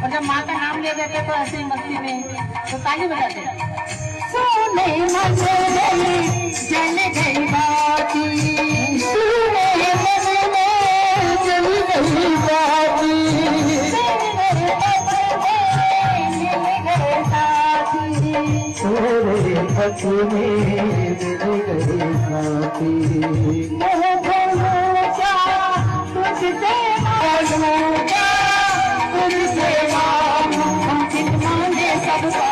और जब माँ का नाम ले देते तो ऐसे ही मस्ती में तो ताली बजाते। सोने मन गई जल गई बाती, सोने मन में जल गई बाती, सोरे पत्नी मिल गई साथी। मैं बोलूं क्या तुझसे मांगूं, क्या तुझसे मांगूं, हम मांगे सब